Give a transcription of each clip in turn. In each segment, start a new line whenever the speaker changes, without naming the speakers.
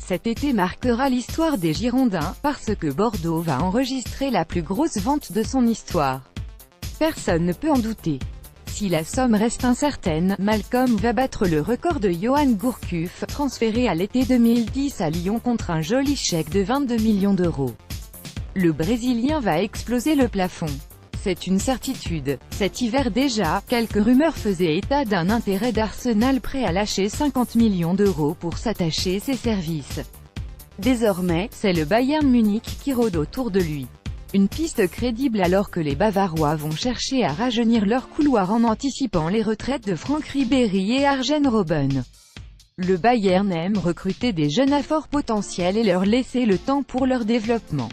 Cet été marquera l'histoire des Girondins, parce que Bordeaux va enregistrer la plus grosse vente de son histoire. Personne ne peut en douter. Si la somme reste incertaine, Malcom va battre le record de Yoann Gourcuff, transféré à l'été 2010 à Lyon contre un joli chèque de 22 millions d'euros. Le Brésilien va exploser le plafond. C'est une certitude. Cet hiver déjà, quelques rumeurs faisaient état d'un intérêt d'Arsenal prêt à lâcher 50 millions d'euros pour s'attacher ses services. Désormais, c'est le Bayern Munich qui rôde autour de lui. Une piste crédible alors que les Bavarois vont chercher à rajeunir leur couloir en anticipant les retraites de Franck Ribéry et Arjen Robben. Le Bayern aime recruter des jeunes à fort potentiel et leur laisser le temps pour leur développement.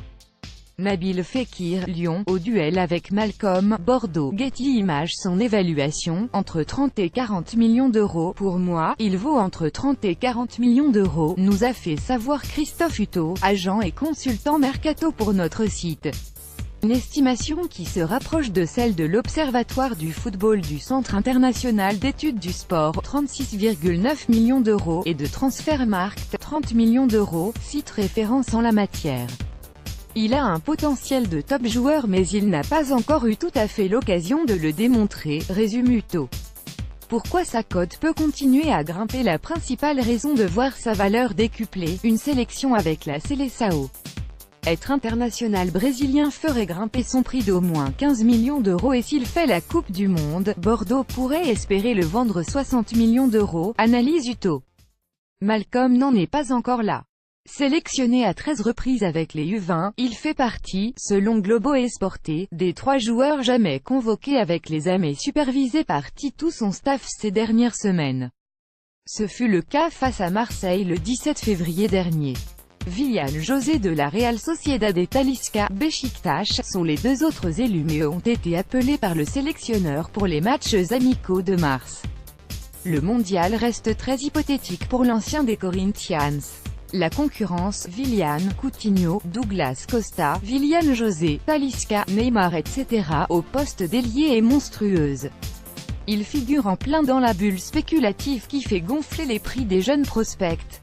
Nabil Fekir, Lyon, au duel avec Malcom, Bordeaux. Getty Images. Son évaluation, entre 30 et 40 millions d'euros. Pour moi, il vaut entre 30 et 40 millions d'euros, nous a fait savoir Christophe Hutto, agent et consultant Mercato pour notre site. Une estimation qui se rapproche de celle de l'Observatoire du football du Centre international d'études du sport, 36,9 millions d'euros, et de Transfermarkt, 30 millions d'euros, site référence en la matière. Il a un potentiel de top joueur mais il n'a pas encore eu tout à fait l'occasion de le démontrer, résume Hutto. Pourquoi sa cote peut continuer à grimper? La principale raison de voir sa valeur décuplée, une sélection avec la Seleção. Être international brésilien ferait grimper son prix d'au moins 15 millions d'euros et s'il fait la Coupe du Monde, Bordeaux pourrait espérer le vendre 60 millions d'euros, analyse Hutto. Malcom n'en est pas encore là. Sélectionné à 13 reprises avec les U20, il fait partie, selon Globo Esporte, des 3 joueurs jamais convoqués avec les A mais supervisés par Tito son staff ces dernières semaines. Ce fut le cas face à Marseille le 17 février dernier. Willian José de la Real Sociedad et Talisca Beşiktaş sont les 2 autres élus mais ont été appelés par le sélectionneur pour les matchs amicaux de mars. Le mondial reste très hypothétique pour l'ancien des Corinthians. La concurrence, Willian, Coutinho, Douglas Costa, Willian José, Talisca, Neymar etc. au poste d'ailier est monstrueuse. Il figure en plein dans la bulle spéculative qui fait gonfler les prix des jeunes prospects.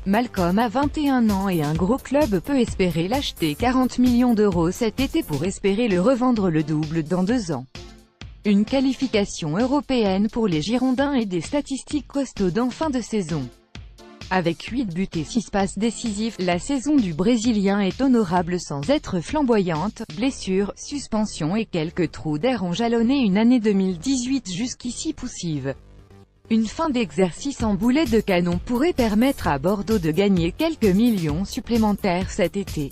Malcom a 21 ans et un gros club peut espérer l'acheter 40 millions d'euros cet été pour espérer le revendre le double dans 2 ans. Une qualification européenne pour les Girondins et des statistiques costaudes en fin de saison. Avec 8 buts et 6 passes décisives, la saison du Brésilien est honorable sans être flamboyante. Blessures, suspensions et quelques trous d'air ont jalonné une année 2018 jusqu'ici poussive. Une fin d'exercice en boulet de canon pourrait permettre à Bordeaux de gagner quelques millions supplémentaires cet été.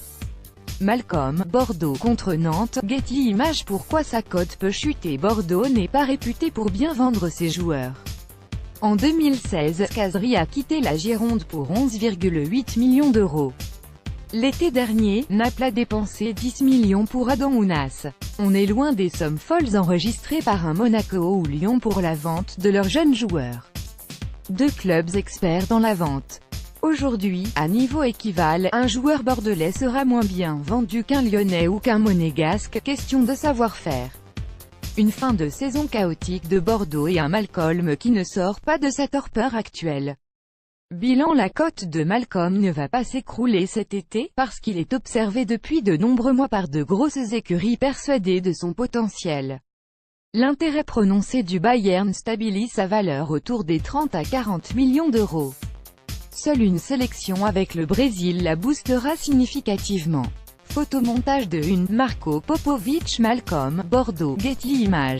Malcom, Bordeaux contre Nantes. Getty Images. Pourquoi sa cote peut chuter? Bordeaux n'est pas réputé pour bien vendre ses joueurs. En 2016, Khazri a quitté la Gironde pour 11,8 millions d'euros. L'été dernier, Naples a dépensé 10 millions pour Adam Ounas. On est loin des sommes folles enregistrées par un Monaco ou Lyon pour la vente de leurs jeunes joueurs. 2 clubs experts dans la vente. Aujourd'hui, à niveau équivalent, un joueur bordelais sera moins bien vendu qu'un lyonnais ou qu'un monégasque, question de savoir-faire. Une fin de saison chaotique de Bordeaux et un Malcom qui ne sort pas de sa torpeur actuelle. Bilan: la cote de Malcom ne va pas s'écrouler cet été, parce qu'il est observé depuis de nombreux mois par de grosses écuries persuadées de son potentiel. L'intérêt prononcé du Bayern stabilise sa valeur autour des 30 à 40 millions d'euros. Seule une sélection avec le Brésil la boostera significativement. Photomontage de une, Marco Popovic. Malcom, Bordeaux. Getty Images.